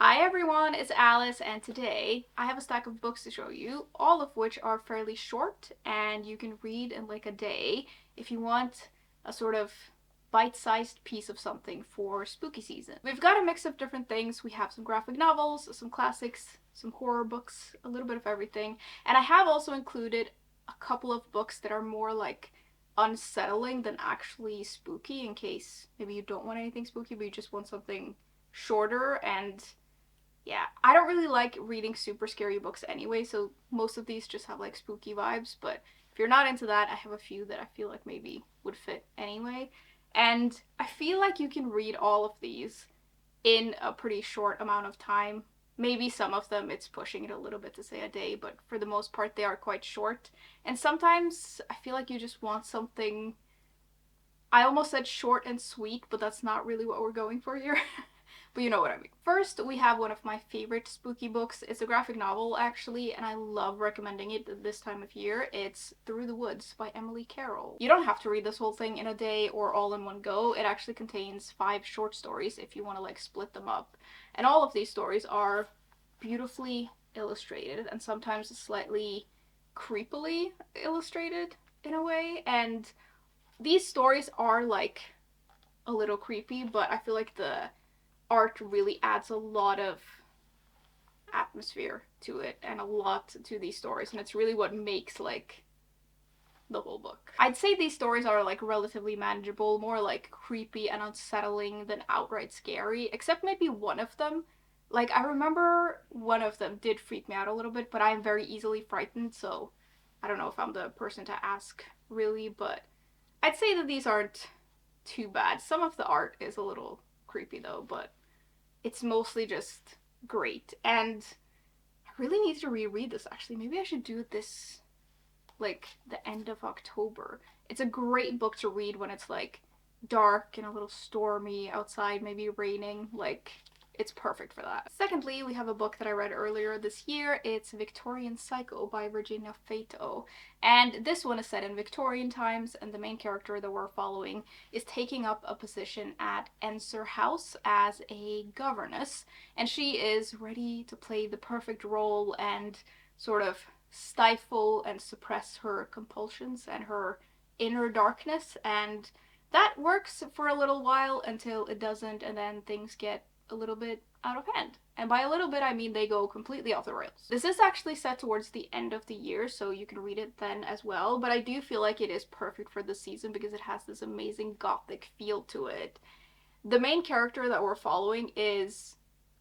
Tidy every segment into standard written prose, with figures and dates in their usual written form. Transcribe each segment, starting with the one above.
Hi everyone, it's Alice, and today I have a stack of books to show you, all of which are fairly short and you can read in like a day if you want a sort of bite-sized piece of something for spooky season. We've got a mix of different things. We have some graphic novels, some classics, some horror books, a little bit of everything, and I have also included a couple of books that are more like unsettling than actually spooky, in case maybe you don't want anything spooky but you just want something shorter. And yeah, I don't really like reading super scary books anyway, so most of these just have like spooky vibes, but if you're not into that, I have a few that I feel like maybe would fit anyway. And I feel like you can read all of these in a pretty short amount of time. Maybe some of them it's pushing it a little bit to say a day, but for the most part they are quite short. And sometimes I feel like you just want something, I almost said short and sweet, but that's not really what we're going for here. But you know what I mean. First, we have one of my favorite spooky books. It's a graphic novel, actually, and I love recommending it this time of year. It's Through the Woods by Emily Carroll. You don't have to read this whole thing in a day or all in one go. It actually contains 5 short stories if you want to like split them up. And all of these stories are beautifully illustrated and sometimes slightly creepily illustrated in a way. And these stories are like a little creepy, but I feel like the art really adds a lot of atmosphere to it and a lot to these stories, and it's really what makes like the whole book. I'd say these stories are like relatively manageable, more like creepy and unsettling than outright scary, except maybe one of them. Like, I remember one of them did freak me out a little bit, but I'm very easily frightened, so I don't know if I'm the person to ask really, but I'd say that these aren't too bad. Some of the art is a little creepy though, but it's mostly just great. And I really need to reread this actually. Maybe I should do this like the end of October. It's a great book to read when it's like dark and a little stormy outside, maybe raining. Like, it's perfect for that. Secondly, we have a book that I read earlier this year. It's Victorian Psycho by Virginia Feito. And this one is set in Victorian times, and the main character that we're following is taking up a position at Ensor House as a governess. And she is ready to play the perfect role and sort of stifle and suppress her compulsions and her inner darkness. And that works for a little while until it doesn't, and then things get a little bit out of hand. And by a little bit, I mean they go completely off the rails. This is actually set towards the end of the year, so you can read it then as well, but I do feel like it is perfect for the season because it has this amazing gothic feel to it. The main character that we're following is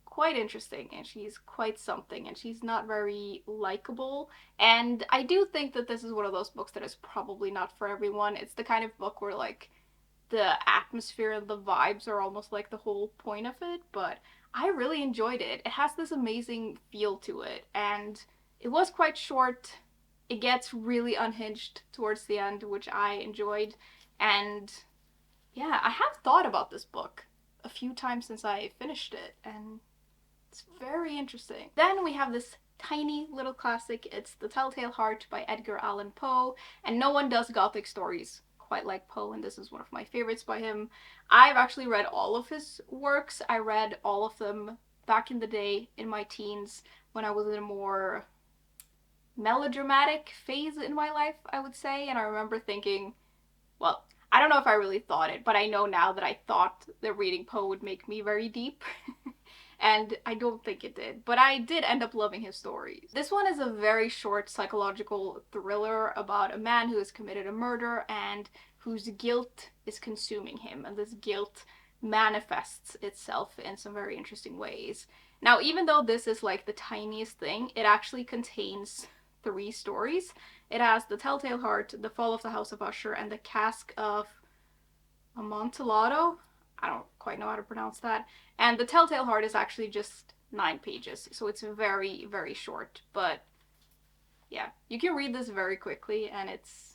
quite interesting, and she's quite something, and she's not very likable. And I do think that this is one of those books that is probably not for everyone. It's the kind of book where like the atmosphere and the vibes are almost like the whole point of it, but I really enjoyed it. It has this amazing feel to it, and it was quite short. It gets really unhinged towards the end, which I enjoyed. And yeah, I have thought about this book a few times since I finished it, and it's very interesting. Then we have this tiny little classic. It's The Telltale Heart by Edgar Allan Poe, and no one does gothic stories quite like Poe, and this is one of my favorites by him. I've actually read all of his works. I read all of them back in the day in my teens when I was in a more melodramatic phase in my life, I would say, and I remember thinking, well, I don't know if I really thought it, but I know now that I thought that reading Poe would make me very deep. And I don't think it did, but I did end up loving his stories. This one is a very short psychological thriller about a man who has committed a murder and whose guilt is consuming him, and this guilt manifests itself in some very interesting ways. Now, even though this is like the tiniest thing, it actually contains 3 stories. It has The Telltale Heart, The Fall of the House of Usher, and The Cask of Amontillado. I don't quite know how to pronounce that. And The Telltale Heart is actually just 9 pages, so it's very, very short. But yeah, you can read this very quickly, and it's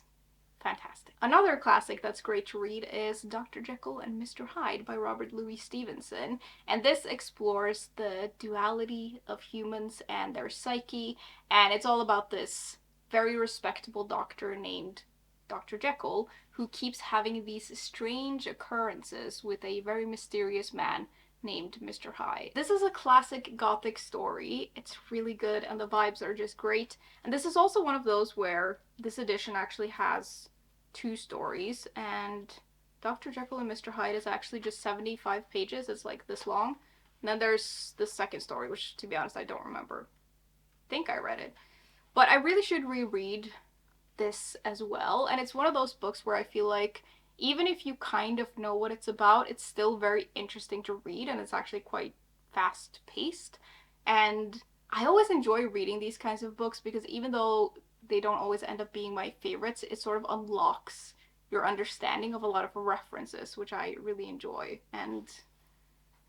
fantastic. Another classic that's great to read is Dr. Jekyll and Mr. Hyde by Robert Louis Stevenson, and this explores the duality of humans and their psyche, and it's all about this very respectable doctor named Dr. Jekyll, who keeps having these strange occurrences with a very mysterious man named Mr. Hyde. This is a classic gothic story. It's really good and the vibes are just great. And this is also one of those where this edition actually has 2 stories, and Dr. Jekyll and Mr. Hyde is actually just 75 pages. It's like this long. And then there's the second story, which to be honest I don't remember. I think I read it. But I really should reread this as well. And it's one of those books where I feel like even if you kind of know what it's about, it's still very interesting to read, and it's actually quite fast paced. And I always enjoy reading these kinds of books because even though they don't always end up being my favorites, it sort of unlocks your understanding of a lot of references, which I really enjoy. And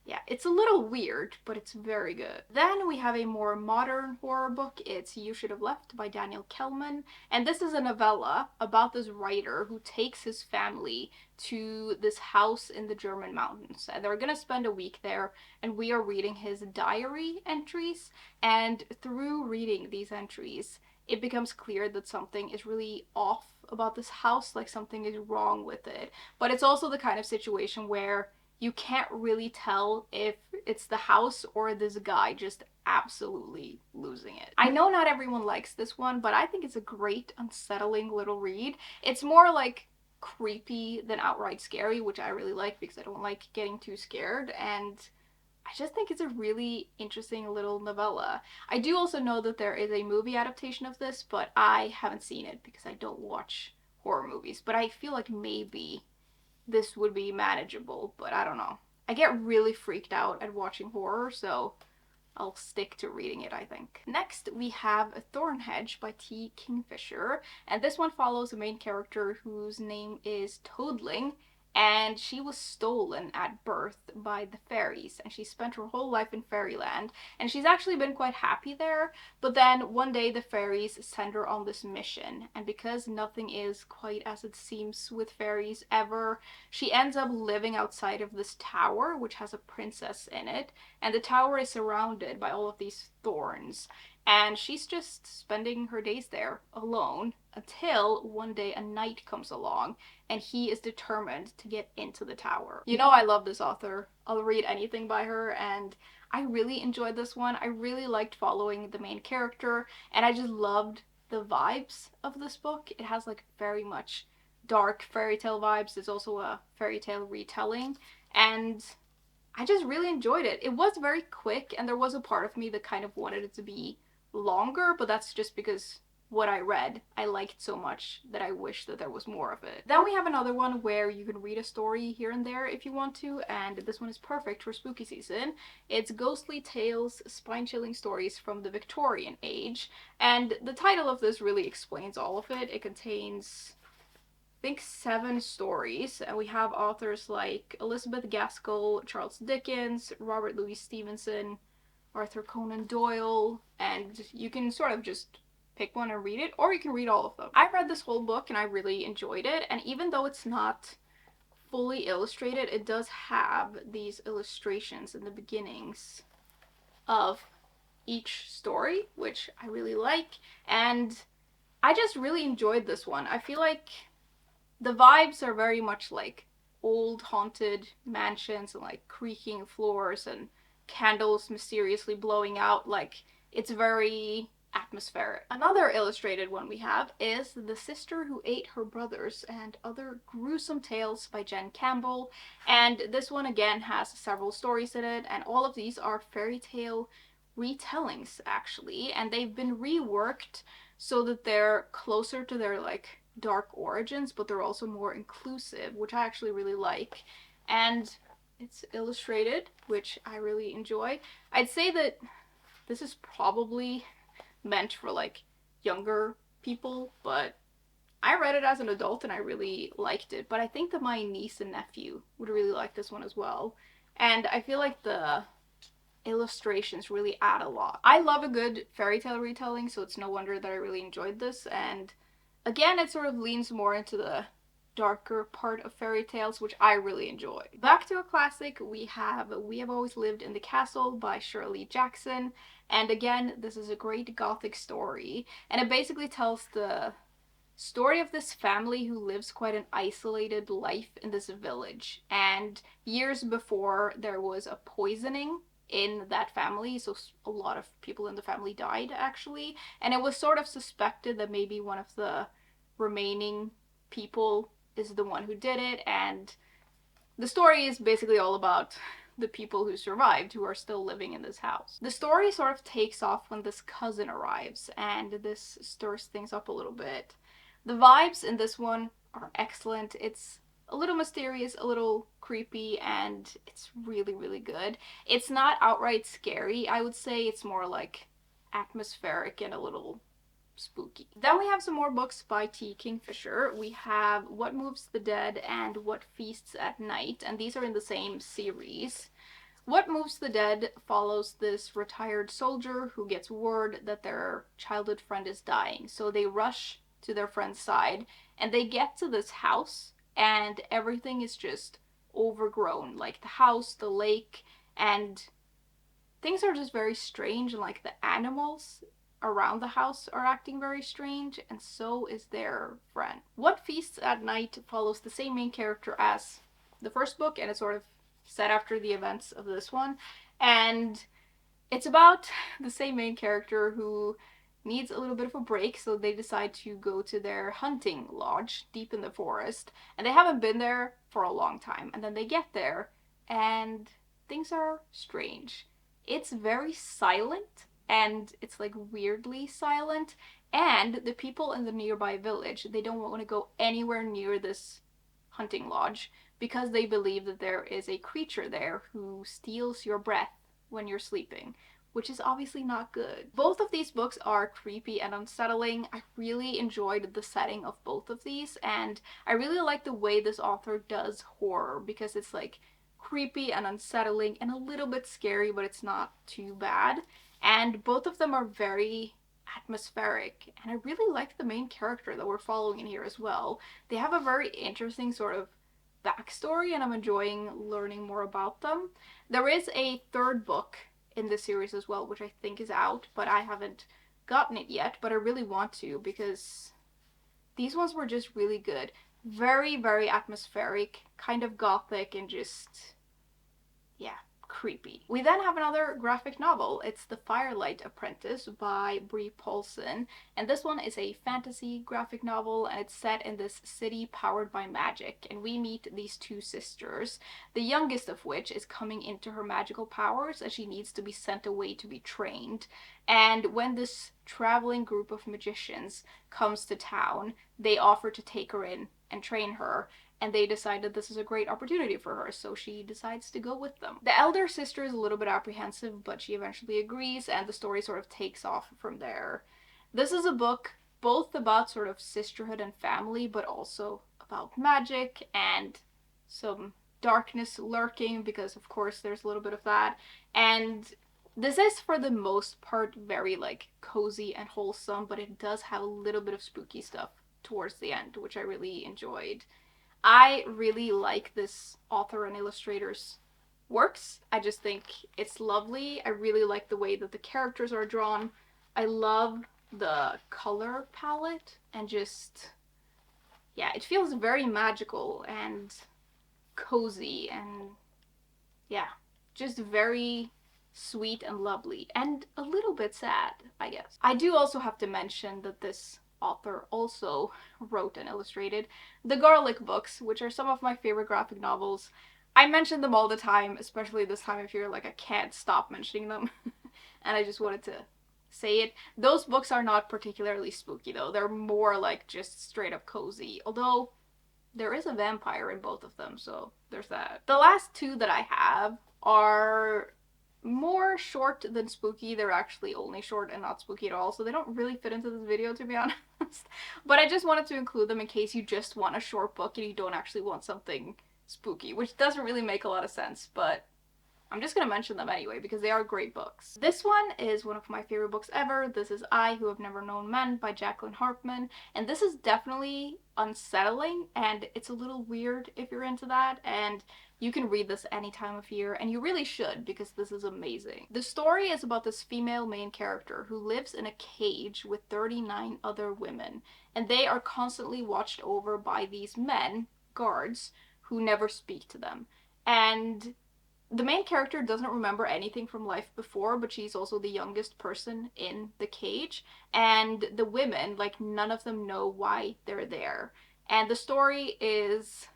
yeah, it's a little weird, but it's very good. Then we have a more modern horror book. It's You Should Have Left by Daniel Kehlmann. And this is a novella about this writer who takes his family to this house in the German mountains. And they're gonna spend a week there, and we are reading his diary entries. And through reading these entries, it becomes clear that something is really off about this house, like something is wrong with it. But it's also the kind of situation where you can't really tell if it's the house or this guy just absolutely losing it. I know not everyone likes this one, but I think it's a great, unsettling little read. It's more like creepy than outright scary, which I really like because I don't like getting too scared, and I just think it's a really interesting little novella. I do also know that there is a movie adaptation of this, but I haven't seen it because I don't watch horror movies, but I feel like maybe this would be manageable, but I don't know. I get really freaked out at watching horror, so I'll stick to reading it, I think. Next, we have Thornhedge by T. Kingfisher, and this one follows a main character whose name is Toadling, and she was stolen at birth by the fairies, and she spent her whole life in fairyland, and she's actually been quite happy there, but then one day the fairies send her on this mission, and because nothing is quite as it seems with fairies ever, she ends up living outside of this tower, which has a princess in it, and the tower is surrounded by all of these thorns, and she's just spending her days there alone until one day a knight comes along and he is determined to get into the tower. You know I love this author. I'll read anything by her, and I really enjoyed this one. I really liked following the main character, and I just loved the vibes of this book. It has like very much dark fairy tale vibes. It's also a fairy tale retelling, and I just really enjoyed it. It was very quick, and there was a part of me that kind of wanted it to be longer, but that's just because what I read I liked so much that I wish that there was more of it. Then we have another one where you can read a story here and there if you want to, and this one is perfect for spooky season. It's Ghostly Tales, Spine-Chilling Stories from the Victorian Age, and the title of this really explains all of it. It contains, I think, 7 stories, and we have authors like Elizabeth Gaskell, Charles Dickens, Robert Louis Stevenson, Arthur Conan Doyle, and you can sort of just pick one and read it, or you can read all of them. I read this whole book and I really enjoyed it, and even though it's not fully illustrated, it does have these illustrations in the beginnings of each story, which I really like, and I just really enjoyed this one. I feel like the vibes are very much like old haunted mansions and like creaking floors and candles mysteriously blowing out. Like, it's very atmospheric. Another illustrated one we have is The Sister Who Ate Her Brothers and Other Gruesome Tales by Jen Campbell, and this one again has several stories in it, and all of these are fairy tale retellings actually, and they've been reworked so that they're closer to their like dark origins, but they're also more inclusive, which I actually really like. And it's illustrated, which I really enjoy. I'd say that this is probably meant for like younger people, but I read it as an adult and I really liked it. But I think that my niece and nephew would really like this one as well, and I feel like the illustrations really add a lot. I love a good fairy tale retelling, so it's no wonder that I really enjoyed this. And again, it sort of leans more into the darker part of fairy tales, which I really enjoy. Back to a classic, we have Always Lived in the Castle by Shirley Jackson, and again, this is a great gothic story, and it basically tells the story of this family who lives quite an isolated life in this village. And years before, there was a poisoning in that family, so a lot of people in the family died actually. And it was sort of suspected that maybe one of the remaining people is the one who did it. And the story is basically all about the people who survived, who are still living in this house. The story sort of takes off when this cousin arrives, and this stirs things up a little bit. The vibes in this one are excellent. It's a little mysterious, a little creepy, and it's really, really good. It's not outright scary, I would say. It's more like atmospheric and a little spooky. Then we have some more books by T. Kingfisher. We have What Moves the Dead and What Feasts at Night, and these are in the same series. What Moves the Dead follows this retired soldier who gets word that their childhood friend is dying. So they rush to their friend's side, and they get to this house, and everything is just overgrown. Like the house, the lake, and things are just very strange, and like the animals around the house are acting very strange, and so is their friend. What Feasts at Night follows the same main character as the first book, and it's sort of set after the events of this one. And it's about the same main character who needs a little bit of a break, so they decide to go to their hunting lodge deep in the forest. And they haven't been there for a long time. And then they get there, and things are strange. It's very silent, and it's like weirdly silent. And the people in the nearby village, they don't want to go anywhere near this hunting lodge because they believe that there is a creature there who steals your breath when you're sleeping, which is obviously not good. Both of these books are creepy and unsettling. I really enjoyed the setting of both of these, and I really like the way this author does horror, because it's like creepy and unsettling and a little bit scary, but it's not too bad. And both of them are very atmospheric, and I really like the main character that we're following in here as well. They have a very interesting sort of backstory, and I'm enjoying learning more about them. There is a third book in this series as well, which I think is out, but I haven't gotten it yet, but I really want to, because these ones were just really good. Very, very atmospheric, kind of gothic, and just, yeah, creepy. We then have another graphic novel. It's The Firelight Apprentice by Bree Paulsen, and this one is a fantasy graphic novel, and it's set in this city powered by magic, and we meet these two sisters, the youngest of which is coming into her magical powers as she needs to be sent away to be trained. And when this traveling group of magicians comes to town, they offer to take her in and train her, and they decided this is a great opportunity for her, so she decides to go with them. The elder sister is a little bit apprehensive, but she eventually agrees, and the story sort of takes off from there. This is a book both about sort of sisterhood and family, but also about magic and some darkness lurking, because of course there's a little bit of that. And this is for the most part very like cozy and wholesome, but it does have a little bit of spooky stuff towards the end, which I really enjoyed. I really like this author and illustrator's works. I just think it's lovely. I really like the way that the characters are drawn. I love the color palette, and just, yeah, it feels very magical and cozy, and yeah, just very sweet and lovely, and a little bit sad, I guess. I do also have to mention that this author also wrote and illustrated the Garlic books, which are some of my favorite graphic novels. I mention them all the time, especially this time of year, like I can't stop mentioning them. And I just wanted to say it. Those books are not particularly spooky though, they're more like just straight up cozy, although there is a vampire in both of them, so there's that. The last two that I have are more short than spooky. They're actually only short and not spooky at all, so they don't really fit into this video, to be honest. But I just wanted to include them in case you just want a short book and you don't actually want something spooky, which doesn't really make a lot of sense, but I'm just gonna mention them anyway because they are great books. This one is one of my favorite books ever. This is I Who Have Never Known Men by Jacqueline Harpman, and this is definitely unsettling, and it's a little weird if you're into that, and You can read this any time of year, and you really should, because this is amazing. The story is about this female main character who lives in a cage with 39 other women, and they are constantly watched over by these men, guards, who never speak to them. And the main character doesn't remember anything from life before, but she's also the youngest person in the cage. And the women, like, none of them know why they're there. And the story is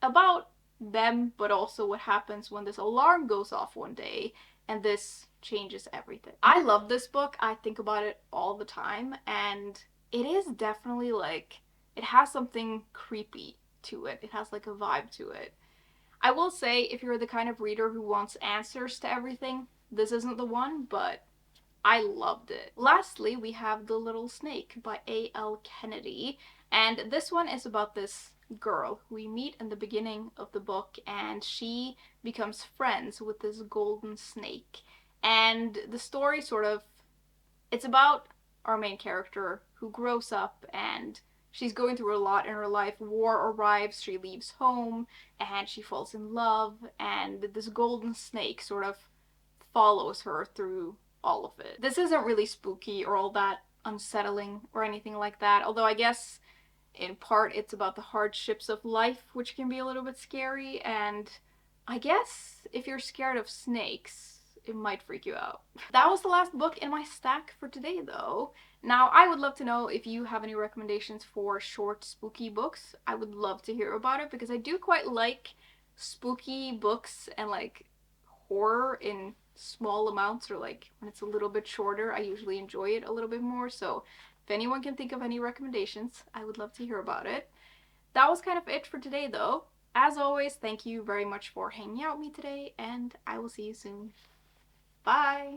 about them, but also what happens when this alarm goes off one day and this changes everything. I love this book. I think about it all the time, and it is definitely like, it has something creepy to it. It has like a vibe to it. I will say, if you're the kind of reader who wants answers to everything, this isn't the one, but I loved it. Lastly, we have The Little Snake by A.L. Kennedy, and this one is about this girl who we meet in the beginning of the book, and she becomes friends with this golden snake. And the story sort of, it's about our main character who grows up and she's going through a lot in her life. War arrives, she leaves home, and she falls in love, and this golden snake sort of follows her through all of it. This isn't really spooky or all that unsettling or anything like that, although I guess in part it's about the hardships of life, which can be a little bit scary, and I guess if you're scared of snakes, it might freak you out. That was the last book in my stack for today, though. Now, I would love to know if you have any recommendations for short, spooky books. I would love to hear about it, because I do quite like spooky books and, like, horror in small amounts, or, like, when it's a little bit shorter, I usually enjoy it a little bit more. So if anyone can think of any recommendations, I would love to hear about it. That was kind of it for today, though. As always, thank you very much for hanging out with me today, and I will see you soon. Bye!